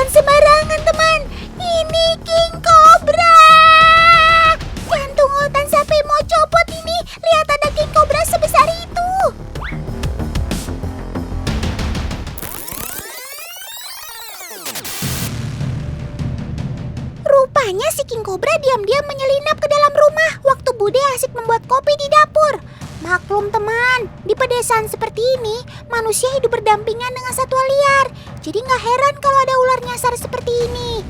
Jangan sembarangan teman, ini King Cobra. Jantung Otan sampai mau copot ini. Lihat ada King Cobra sebesar itu. Rupanya si King Cobra diam-diam menyelinap ke dalam rumah waktu Bude asik membuat kopi di dapur. Maklum teman, di pedesaan seperti ini, manusia hidup berdampingan dengan satwa liar. Jadi nggak heran kalau ada ular nyasar seperti ini.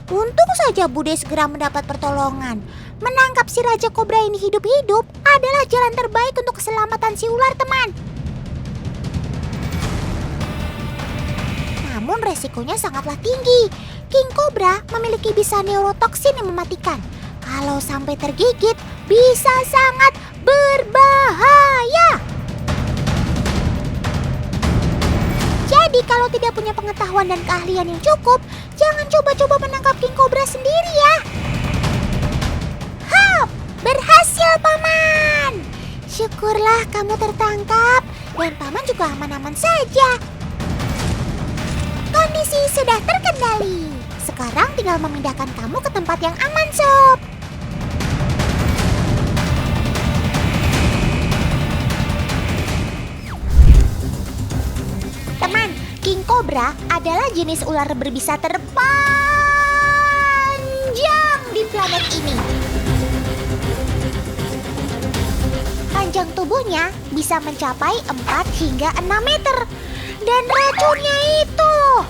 Untung saja Bude segera mendapat pertolongan. Menangkap si Raja Kobra ini hidup-hidup adalah jalan terbaik untuk keselamatan si ular teman. Namun resikonya sangatlah tinggi. King Cobra memiliki bisa neurotoksin yang mematikan. Kalau sampai tergigit, bisa sangat berbahaya. Jadi kalau tidak punya pengetahuan dan keahlian yang cukup, jangan coba-coba menangkap King Cobra sendiri ya. Hap! Berhasil Paman! Syukurlah kamu tertangkap dan Paman juga aman-aman saja. Kondisi sudah terkendali. Sekarang tinggal memindahkan kamu ke tempat yang aman, Sob. Teman, King Cobra adalah jenis ular berbisa terpanjang di planet ini. Panjang tubuhnya bisa mencapai 4 hingga 6 meter. Dan racunnya itu loh,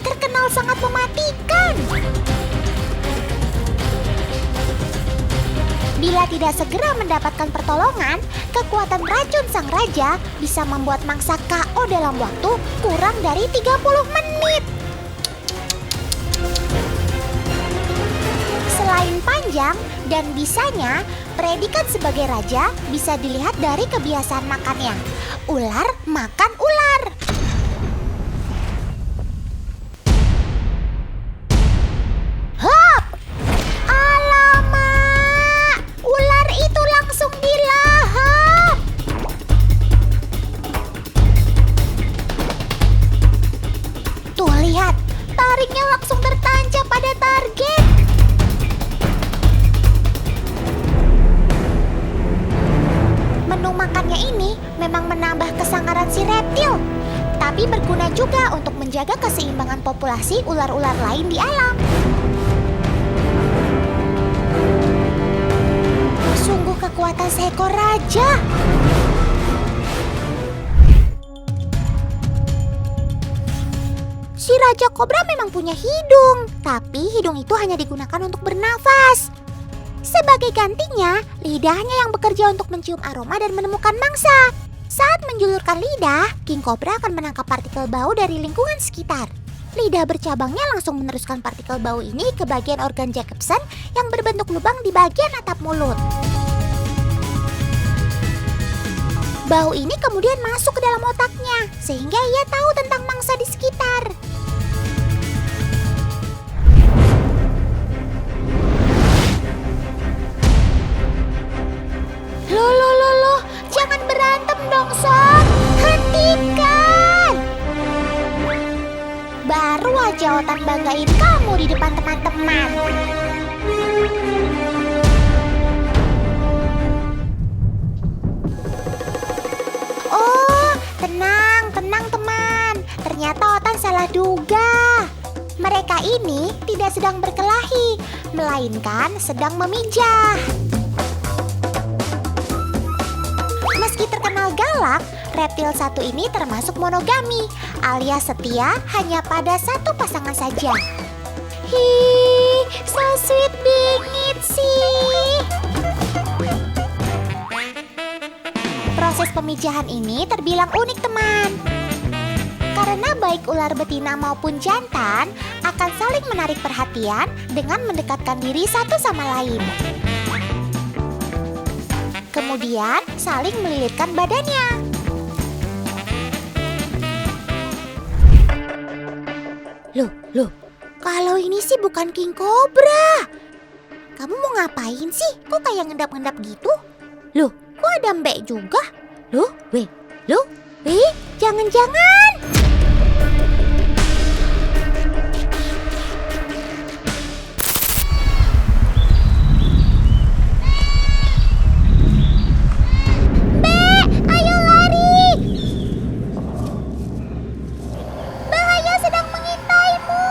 terkenal sangat mematikan. Bila tidak segera mendapatkan pertolongan, kekuatan racun sang raja bisa membuat mangsa KO dalam waktu kurang dari 30 menit. Selain panjang dan bisanya, predikat sebagai raja bisa dilihat dari kebiasaan makannya. Ular makan ular. Hop! Alamak! Ular itu langsung dilahap. Tuh lihat, taringnya langsung tertancap pada target. Menu makannya ini memang menambah kesangaran si reptil, tapi berguna juga untuk menjaga keseimbangan populasi ular-ular lain di alam. Sungguh kekuatan seekor raja. Si Raja Kobra memang punya hidung, tapi hidung itu hanya digunakan untuk bernafas. Sebagai gantinya, lidahnya yang bekerja untuk mencium aroma dan menemukan mangsa. Saat menjulurkan lidah, King Cobra akan menangkap partikel bau dari lingkungan sekitar. Lidah bercabangnya langsung meneruskan partikel bau ini ke bagian organ Jacobson yang berbentuk lubang di bagian atap mulut. Bau ini kemudian masuk ke dalam otaknya, sehingga ia tahu tentang mangsa di sekitar. Loh, jangan berantem dong, Sob. Hentikan! Baru aja Otan banggain kamu di depan teman-teman. Oh, tenang teman. Ternyata Otan salah duga. Mereka ini tidak sedang berkelahi, melainkan sedang memijah. Meski terkenal galak, reptil satu ini termasuk monogami, alias setia hanya pada satu pasangan saja. So sweet bingit sih. Proses pemijahan ini terbilang unik teman. Karena baik ular betina maupun jantan akan saling menarik perhatian dengan mendekatkan diri satu sama lain. Kemudian saling melilitkan badannya. Loh, Kalau ini sih bukan king cobra. Kamu mau ngapain sih? Kok kayak ngendap-ngendap gitu? Loh, kok ada mbek juga? Loh, jangan-jangan. Mbek, ayo lari. Bahaya sedang mengintaimu.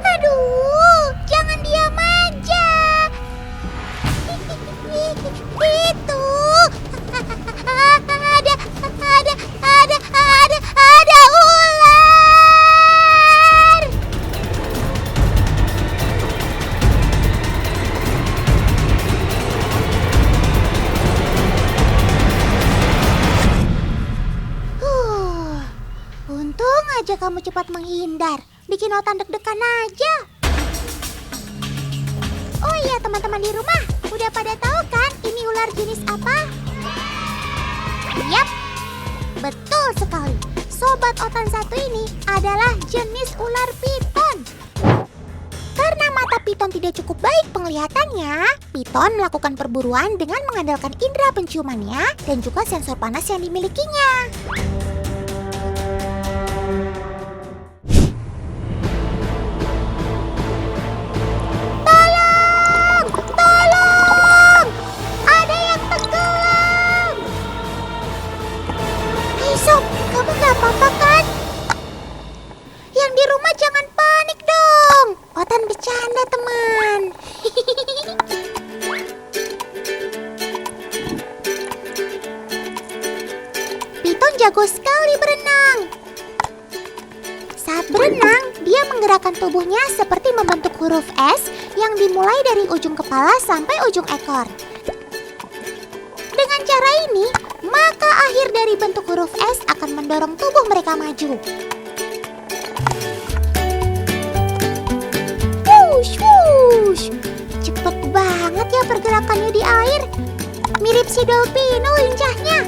Aduh, jangan diam aja. Itu ada ular. Untung aja kamu cepat menghindar. Bikin Otan deg-degan aja. Oh iya teman-teman di rumah, udah pada tahu kan ini ular jenis apa? Yap, betul sekali. Sobat Otan satu ini adalah jenis ular piton. Karena mata piton tidak cukup baik penglihatannya, piton melakukan perburuan dengan mengandalkan indera penciumannya dan juga sensor panas yang dimilikinya. Sob, kamu gak apa-apa kan? Yang di rumah jangan panik dong. Otan bercanda teman. Piton jago sekali berenang. Saat berenang, dia menggerakkan tubuhnya seperti membentuk huruf S yang dimulai dari ujung kepala sampai ujung ekor. Dengan cara ini, maka akhir dari bentuk huruf S akan mendorong tubuh mereka maju. Wush, wush. Cepet banget ya pergerakannya di air. Mirip si Dolpino lincahnya.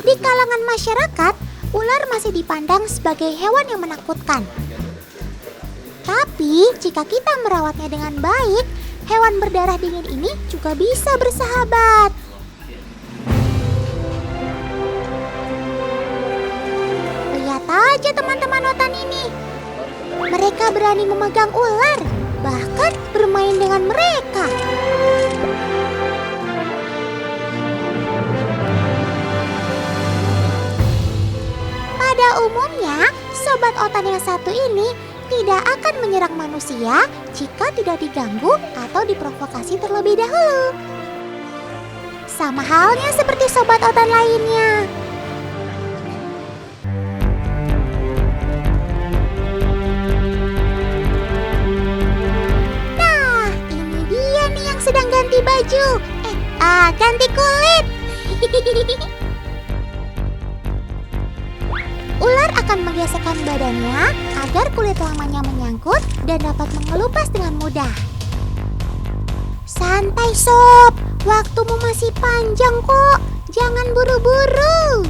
Di kalangan masyarakat, ular masih dipandang sebagai hewan yang menakutkan. Tapi, jika kita merawatnya dengan baik, hewan berdarah dingin ini juga bisa bersahabat. Lihat aja teman-teman Otan ini. Mereka berani memegang ular, bahkan bermain dengan mereka. Pada umumnya, sobat Otan yang satu ini tidak akan menyerang manusia jika tidak diganggu atau diprovokasi terlebih dahulu. Sama halnya seperti sobat Otan lainnya. Nah, ini dia nih yang sedang ganti baju. Ganti kulit. Ular akan menggesekkan badannya agar kulit lamanya menyangkut dan dapat mengelupas dengan mudah. Santai sob, waktumu masih panjang kok. Jangan buru-buru.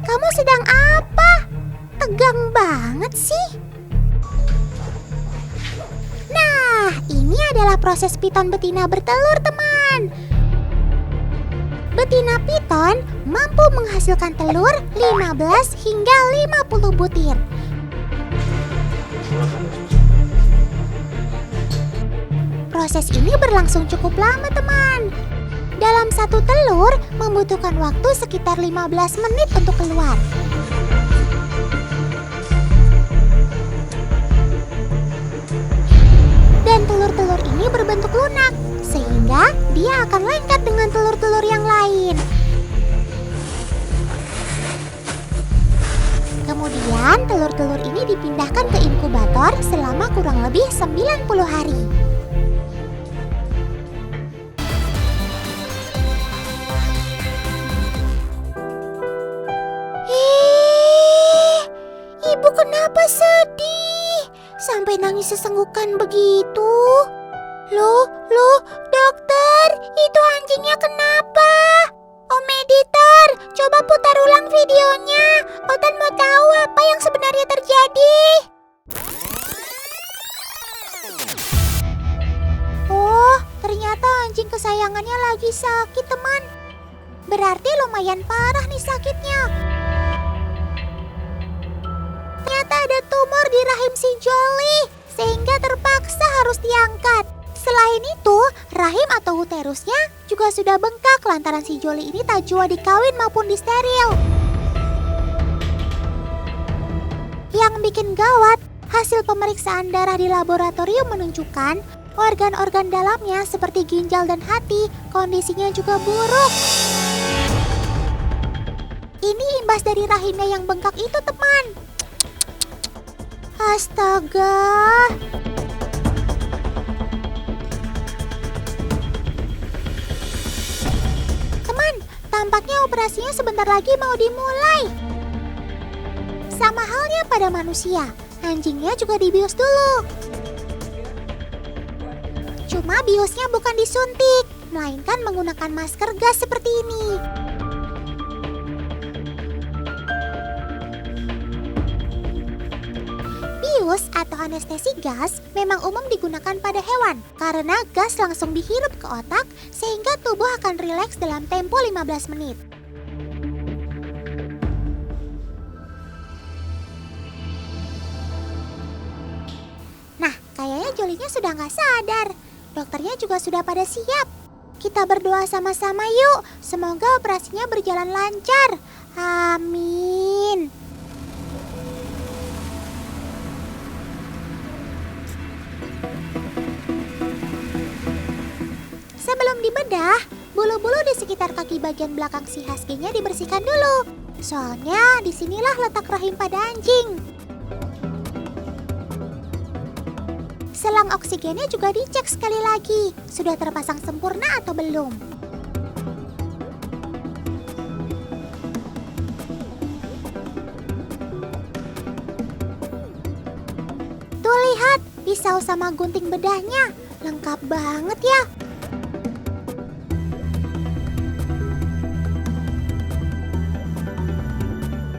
Kamu sedang apa? Tegang banget sih. Nah, ini adalah proses piton betina bertelur, teman. Betina piton mampu menghasilkan telur 15 hingga 50 butir. Proses ini berlangsung cukup lama, teman. Dalam satu telur membutuhkan waktu sekitar 15 menit untuk keluar. Dan telur-telur ini berbentuk lunak, sehingga dia akan lengket dengan telur-telur yang lain. Kemudian telur-telur ini dipindahkan ke inkubator selama kurang lebih 90 hari. Ibu kenapa sedih? Sampai nangis sesenggukan begitu? Loh, dokter, itu anjingnya kenapa? Om editor, coba putar ulang videonya. Otan mau tahu apa yang sebenarnya terjadi. Oh, ternyata anjing kesayangannya lagi sakit, teman. Berarti lumayan parah nih sakitnya. Ternyata ada tumor di rahim si Jolly, sehingga terpaksa harus diangkat. Selain itu, rahim atau uterusnya juga sudah bengkak lantaran si Jolly ini tak jua dikawin maupun disteril. Yang bikin gawat, hasil pemeriksaan darah di laboratorium menunjukkan organ-organ dalamnya seperti ginjal dan hati kondisinya juga buruk. Ini imbas dari rahimnya yang bengkak itu, teman. Astaga. Teman, tampaknya operasinya sebentar lagi mau dimulai. Sama halnya pada manusia, anjingnya juga dibius dulu. Cuma biusnya bukan disuntik, melainkan menggunakan masker gas seperti ini. Bius atau anestesi gas memang umum digunakan pada hewan karena gas langsung dihirup ke otak sehingga tubuh akan rileks dalam tempo 15 menit. Nah, kayaknya Jolly-nya sudah nggak sadar. Dokternya juga sudah pada siap. Kita berdoa sama-sama yuk. Semoga operasinya berjalan lancar. Amin. Sebelum dibedah, bulu-bulu di sekitar kaki bagian belakang si husky-nya dibersihkan dulu. Soalnya disinilah letak rahim pada anjing. Selang oksigennya juga dicek sekali lagi, sudah terpasang sempurna atau belum. Tuh lihat, pisau sama gunting bedahnya, lengkap banget ya.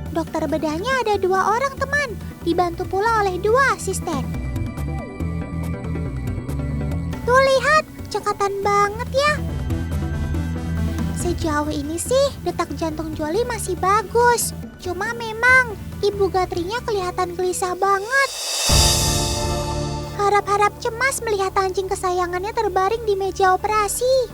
Dokter bedahnya ada 2 orang, teman, dibantu pula oleh 2 asisten. Tuh lihat, cekatan banget ya. Sejauh ini sih detak jantung Jolly masih bagus. Cuma memang ibu gatrinya kelihatan gelisah banget. Harap-harap cemas melihat anjing kesayangannya terbaring di meja operasi.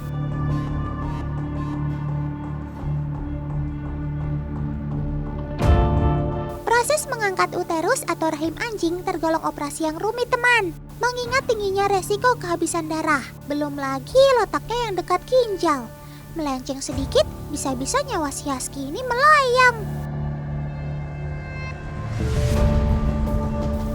Proses mengangkat uterus atau rahim anjing tergolong operasi yang rumit, teman. Mengingat tingginya resiko kehabisan darah. Belum lagi letaknya yang dekat ginjal. Melenceng sedikit, bisa-bisa nyawa si husky ini melayang.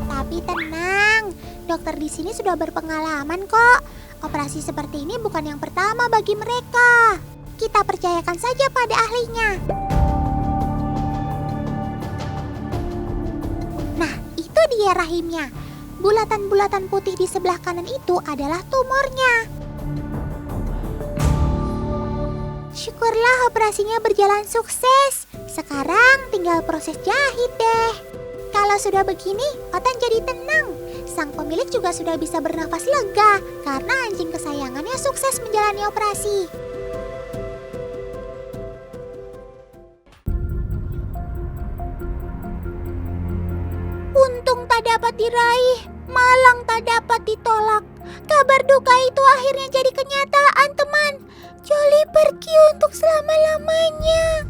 Tapi tenang, dokter di sini sudah berpengalaman kok. Operasi seperti ini bukan yang pertama bagi mereka. Kita percayakan saja pada ahlinya. Nah, itu dia rahimnya. Bulatan-bulatan putih di sebelah kanan itu adalah tumornya. Syukurlah operasinya berjalan sukses. Sekarang tinggal proses jahit deh. Kalau sudah begini, Otan jadi tenang. Sang pemilik juga sudah bisa bernafas lega karena anjing kesayangannya sukses menjalani operasi. Untung tak dapat diraih, malang tak dapat ditolak. Kabar duka itu akhirnya jadi kenyataan, teman. Jolly pergi untuk selama-lamanya.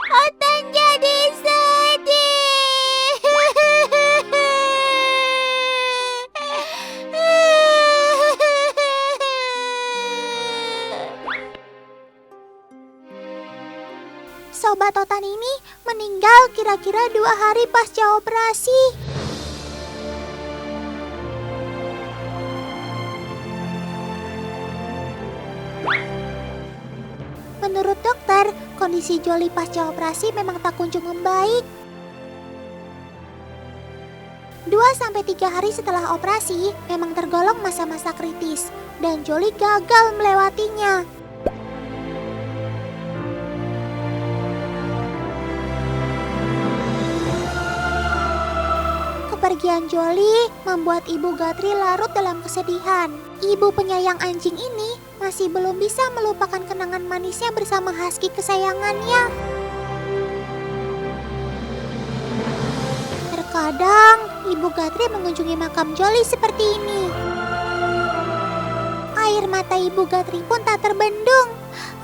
Otan jadi sedih. sobat Totan ini meninggal kira-kira 2 hari pasca operasi. Menurut dokter, kondisi Jolly pasca operasi memang tak kunjung membaik. 2-3 hari setelah operasi memang tergolong masa-masa kritis dan Jolly gagal melewatinya. Kepergian Jolly membuat Ibu Gatri larut dalam kesedihan. Ibu penyayang anjing ini masih belum bisa melupakan kenangan manisnya bersama husky kesayangannya. Terkadang Ibu Gatri mengunjungi makam Jolly seperti ini. Air mata Ibu Gatri pun tak terbendung.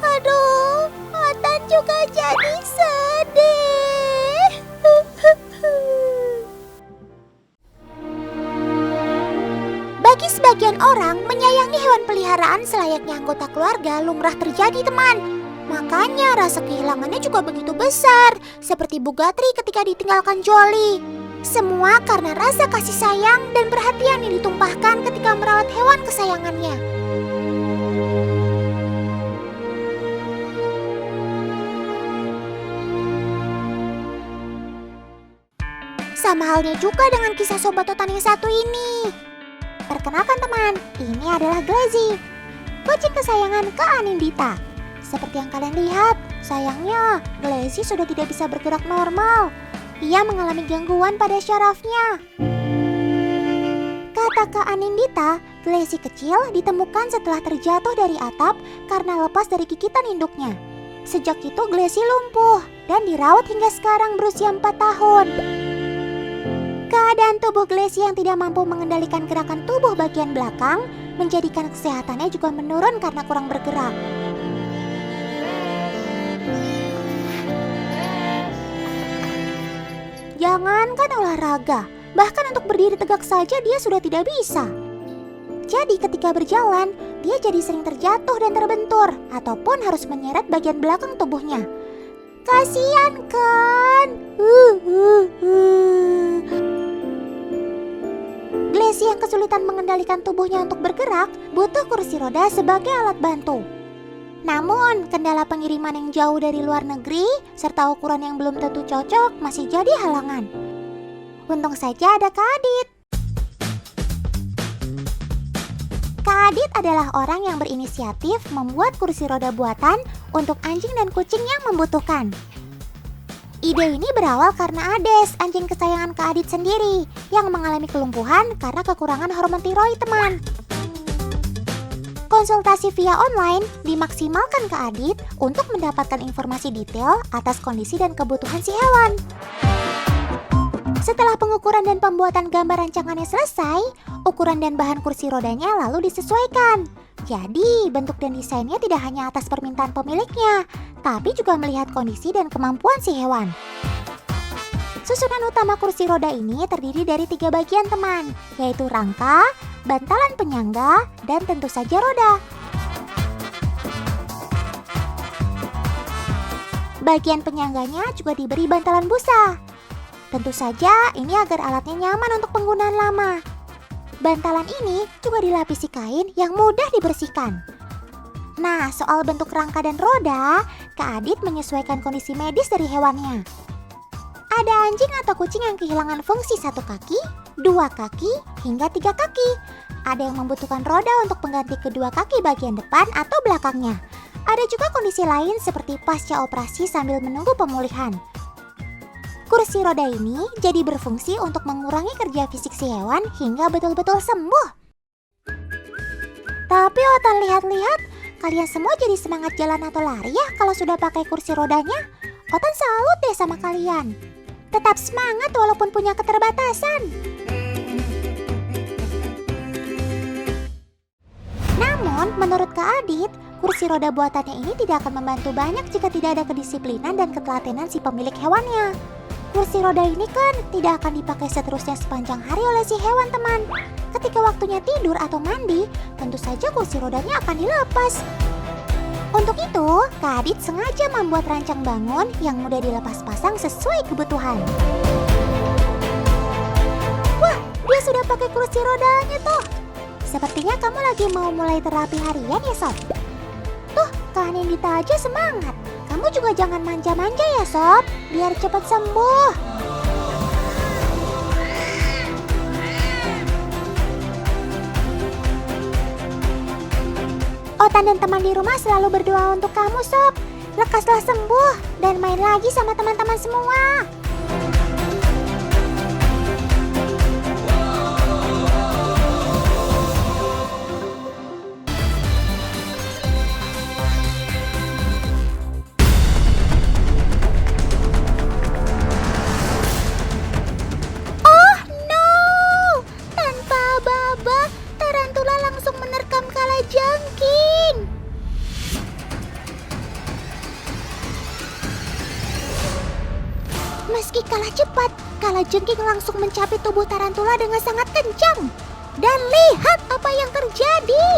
Aduh, Totan juga jadi sedih. Bagi sebagian orang, menyayangi hewan peliharaan selayaknya anggota keluarga lumrah terjadi, teman. Makanya rasa kehilangannya juga begitu besar, seperti Bu Gatri ketika ditinggalkan Jolly. Semua karena rasa kasih sayang dan perhatian yang ditumpahkan ketika merawat hewan kesayangannya. Sama halnya juga dengan kisah sobat Totan yang satu ini. Perkenalkan teman, ini adalah Glazzy, kucing kesayangan Kak Anindita. Seperti yang kalian lihat, sayangnya Glazzy sudah tidak bisa bergerak normal. Ia mengalami gangguan pada syarafnya. Kata Kak Anindita, Glazzy kecil ditemukan setelah terjatuh dari atap karena lepas dari gigitan induknya. Sejak itu Glazzy lumpuh dan dirawat hingga sekarang berusia 4 tahun. Keadaan tubuh Glazzy yang tidak mampu mengendalikan gerakan tubuh bagian belakang menjadikan kesehatannya juga menurun karena kurang bergerak. Jangankan olahraga, bahkan untuk berdiri tegak saja dia sudah tidak bisa. Jadi ketika berjalan, dia jadi sering terjatuh dan terbentur ataupun harus menyeret bagian belakang tubuhnya. Kasian kan? Glazzy yang kesulitan mengendalikan tubuhnya untuk bergerak butuh kursi roda sebagai alat bantu. Namun, kendala pengiriman yang jauh dari luar negeri serta ukuran yang belum tentu cocok masih jadi halangan. Untung saja ada Kak Adit. Kak Adit adalah orang yang berinisiatif membuat kursi roda buatan untuk anjing dan kucing yang membutuhkan. Ide ini berawal karena Ades, anjing kesayangan Kak Adit sendiri, yang mengalami kelumpuhan karena kekurangan hormon tiroid, teman. Konsultasi via online dimaksimalkan Kak Adit untuk mendapatkan informasi detail atas kondisi dan kebutuhan si hewan. Setelah pengukuran dan pembuatan gambar rancangannya selesai, ukuran dan bahan kursi rodanya lalu disesuaikan. Jadi, bentuk dan desainnya tidak hanya atas permintaan pemiliknya, tapi juga melihat kondisi dan kemampuan si hewan. Susunan utama kursi roda ini terdiri dari 3 bagian, teman, yaitu rangka, bantalan penyangga, dan tentu saja roda. Bagian penyangganya juga diberi bantalan busa. Tentu saja ini agar alatnya nyaman untuk penggunaan lama. Bantalan ini juga dilapisi kain yang mudah dibersihkan. Nah, soal bentuk rangka dan roda, Kak Adit menyesuaikan kondisi medis dari hewannya. Ada anjing atau kucing yang kehilangan fungsi 1 kaki, 2 kaki, hingga 3 kaki. Ada yang membutuhkan roda untuk pengganti kedua kaki bagian depan atau belakangnya. Ada juga kondisi lain seperti pasca operasi sambil menunggu pemulihan. Kursi roda ini jadi berfungsi untuk mengurangi kerja fisik si hewan hingga betul-betul sembuh. Tapi Otan lihat-lihat, kalian semua jadi semangat jalan atau lari ya kalau sudah pakai kursi rodanya. Otan salut deh sama kalian. Tetap semangat walaupun punya keterbatasan. Namun, menurut Kak Adit, kursi roda buatannya ini tidak akan membantu banyak jika tidak ada kedisiplinan dan ketelatenan si pemilik hewannya. Kursi roda ini kan tidak akan dipakai seterusnya sepanjang hari oleh si hewan, teman. Ketika waktunya tidur atau mandi, tentu saja kursi rodanya akan dilepas. Untuk itu, Kak Adit sengaja membuat rancang bangun yang mudah dilepas pasang sesuai kebutuhan. Wah, dia sudah pakai kursi rodanya tuh. Sepertinya kamu lagi mau mulai terapi harian ya, Sob? Tuh, Kak Nindita aja semangat. Kamu juga jangan manja-manja ya, Sob, biar cepat sembuh. Otan dan teman di rumah selalu berdoa untuk kamu, Sob. Lekaslah sembuh dan main lagi sama teman-teman semua. Oh no! Tanpa aba-aba, tarantula langsung menerkam kalajengking. Meski kalah cepat, kalajengking langsung mencapit tubuh tarantula dengan sangat kencang. Dan lihat apa yang terjadi.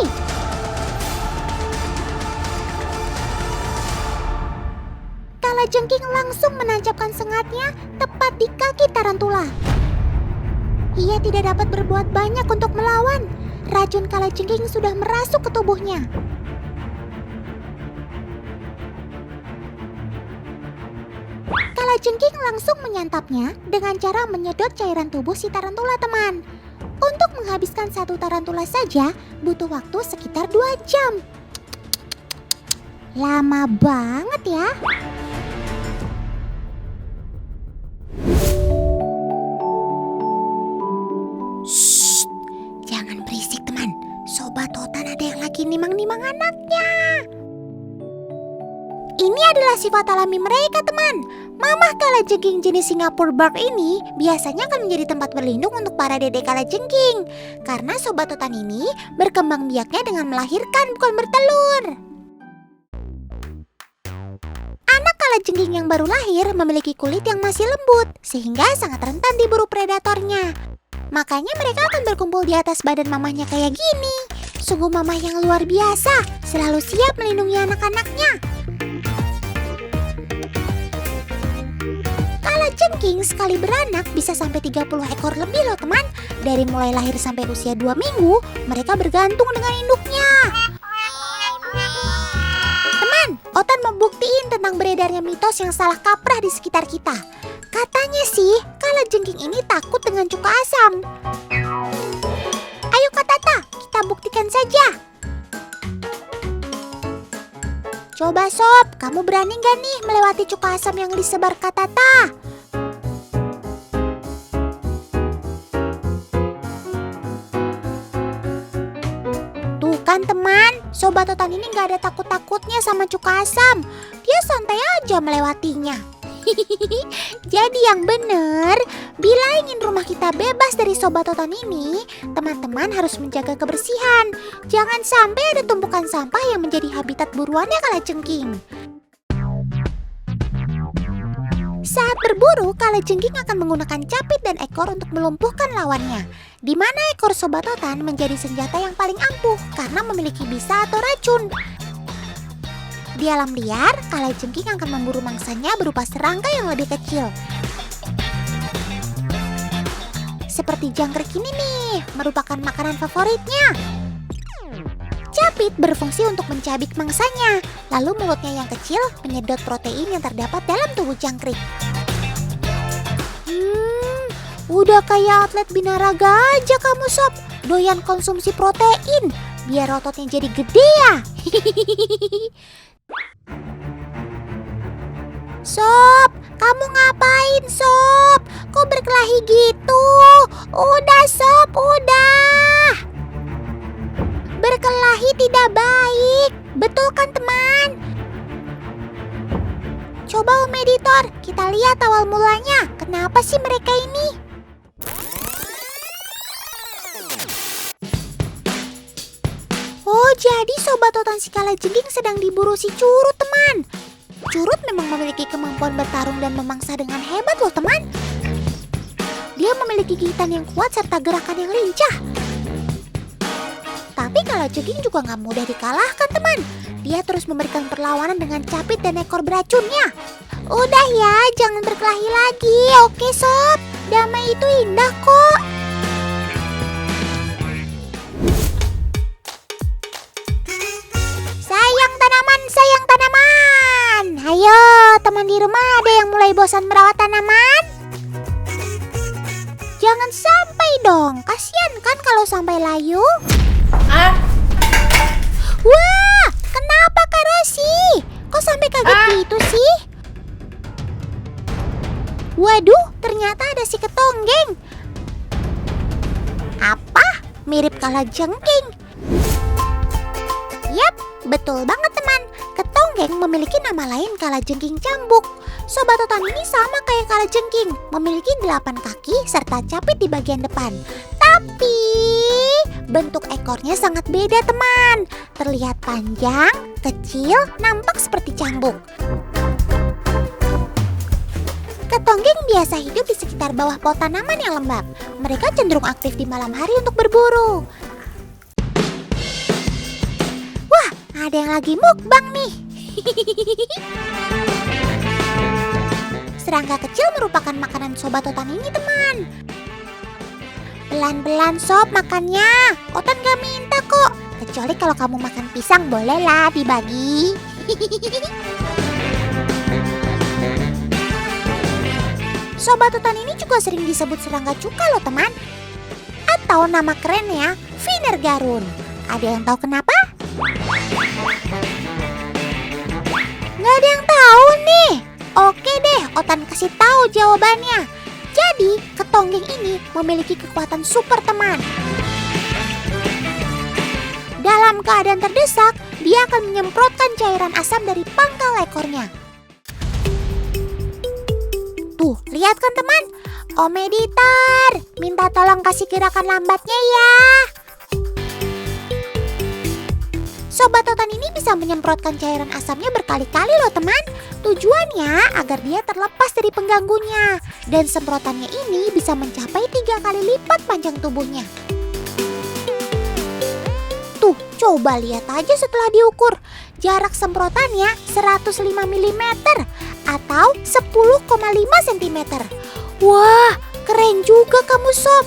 Kalajengking langsung menancapkan sengatnya tepat di kaki tarantula. Ia tidak dapat berbuat banyak untuk melawan. Racun kalajengking sudah merasuk ke tubuhnya. Kalajengking langsung menyantapnya dengan cara menyedot cairan tubuh si tarantula, teman. Untuk menghabiskan satu tarantula saja butuh waktu sekitar 2 jam. Lama banget ya. Shh, jangan berisik, teman. Sobat Otan ada yang lagi nimang-nimang anaknya. Ini adalah sifat alami mereka, teman. Mamah kalajengking jenis Singapore Bark ini biasanya akan menjadi tempat berlindung untuk para dedek kalajengking. Karena sobat Otan ini berkembang biaknya dengan melahirkan, bukan bertelur. Anak kalajengking yang baru lahir memiliki kulit yang masih lembut, sehingga sangat rentan diburu predatornya. Makanya mereka akan berkumpul di atas badan mamahnya kayak gini. Sungguh mamah yang luar biasa, selalu siap melindungi anak-anaknya. Kalajengking sekali beranak bisa sampai 30 ekor lebih loh, teman. Dari mulai lahir sampai usia 2 minggu, mereka bergantung dengan induknya. Teman, Otan membuktiin tentang beredarnya mitos yang salah kaprah di sekitar kita. Katanya sih, kalajengking ini takut dengan cuka asam. Ayo Kak Tata, kita buktikan saja. Coba Sob, kamu berani gak nih melewati cuka asam yang disebar Kak Tata? Tuh kan teman, Sobat Otan ini gak ada takut-takutnya sama cuka asam. Dia santai aja melewatinya. Jadi yang benar, bila ingin rumah kita bebas dari Sobat Otan ini, teman-teman harus menjaga kebersihan. Jangan sampai ada tumpukan sampah yang menjadi habitat buruannya kalajengking. Saat berburu, kalajengking akan menggunakan capit dan ekor untuk melumpuhkan lawannya. Di mana ekor Sobat Otan menjadi senjata yang paling ampuh karena memiliki bisa atau racun. Di alam liar, kalajengking akan memburu mangsanya berupa serangga yang lebih kecil. Seperti jangkrik ini nih, merupakan makanan favoritnya. Capit berfungsi untuk mencabik mangsanya, lalu mulutnya yang kecil menyedot protein yang terdapat dalam tubuh jangkrik. Udah kayak atlet binaraga aja kamu Sob, doyan konsumsi protein, biar ototnya jadi gede ya. Sob, kamu ngapain Sob? Kok berkelahi gitu? Udah Sob, udah. Berkelahi tidak baik, betul kan teman? Coba Om Editor, kita lihat awal mulanya. Kenapa sih mereka ini? Oh, jadi Sobat Otan si kalajengking sedang diburu si Curut, teman. Curut memang memiliki kemampuan bertarung dan memangsa dengan hebat loh, teman. Dia memiliki gigitan yang kuat serta gerakan yang lincah. Tapi kalajengking juga nggak mudah dikalahkan teman. Dia terus memberikan perlawanan dengan capit dan ekor beracunnya. Udah ya, jangan berkelahi lagi, oke sob? Damai itu indah kok. Sayang tanaman, sayang tanaman. Ayo, teman di rumah ada yang mulai bosan merawat tanaman? Jangan sampai dong, kasihan kan kalau sampai layu. Wah, kenapa Kak Rosi? Kok sampai kaget gitu sih? Waduh, ternyata ada si ketonggeng. Apa? Mirip kalajengking. Yap, betul banget teman. Ketonggeng memiliki nama lain kalajengking cambuk. Sobat Otan ini sama kayak kalajengking, memiliki 8 kaki serta capit di bagian depan. Tapi bentuk ekornya sangat beda teman. Terlihat panjang, kecil, nampak seperti cambuk. Ketonggeng biasa hidup di sekitar bawah pot tanaman yang lembab. Mereka cenderung aktif di malam hari untuk berburu. Wah, ada yang lagi mukbang nih. Serangga kecil merupakan makanan Sobat Otan ini teman. Pelan-pelan sob makannya. Otan gak minta kok. Kecuali kalau kamu makan pisang bolehlah dibagi. Sobat Otan ini juga sering disebut serangga cuka loh teman. Atau nama kerennya Vinergarun. Ada yang tahu kenapa? Nggak ada yang tahu nih. Oke deh, Otan kasih tahu jawabannya. Jadi, ketonggeng ini memiliki kekuatan super teman. Dalam keadaan terdesak, dia akan menyemprotkan cairan asam dari pangkal ekornya. Tuh, lihat kan teman? Om editor, minta tolong kasih gerakan lambatnya ya. Sobat Otan ini bisa menyemprotkan cairan asamnya berkali-kali loh teman. Tujuannya agar dia terlepas dari pengganggunya. Dan semprotannya ini bisa mencapai 3 kali lipat panjang tubuhnya. Tuh, coba lihat aja setelah diukur. Jarak semprotannya 105 mm atau 10,5 cm. Wah, keren juga kamu sob.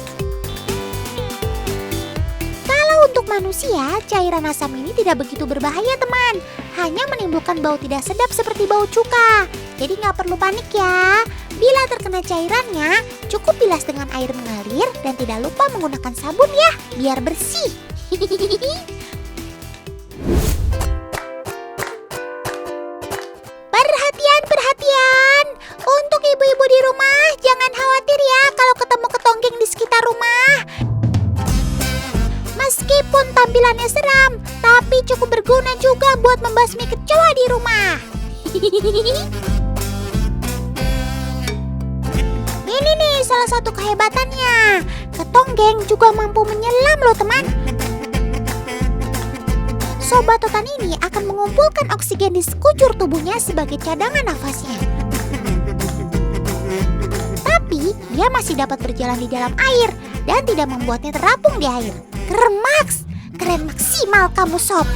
Untuk manusia, cairan asam ini tidak begitu berbahaya teman. Hanya menimbulkan bau tidak sedap seperti bau cuka. Jadi nggak perlu panik ya. Bila terkena cairannya, cukup bilas dengan air mengalir dan tidak lupa menggunakan sabun ya, biar bersih. Perhatian, perhatian. Untuk ibu-ibu di rumah, jangan khawatir ya kalau ketemu ketonggeng di sekitar rumah. Meskipun tampilannya seram, tapi cukup berguna juga buat membasmi kecoa di rumah. Ini nih salah satu kehebatannya. Ketonggeng juga mampu menyelam loh teman. Sobat Otan ini akan mengumpulkan oksigen di sekujur tubuhnya sebagai cadangan nafasnya. Tapi dia masih dapat berjalan di dalam air dan tidak membuatnya terapung di air. Keren maksimal kamu sob.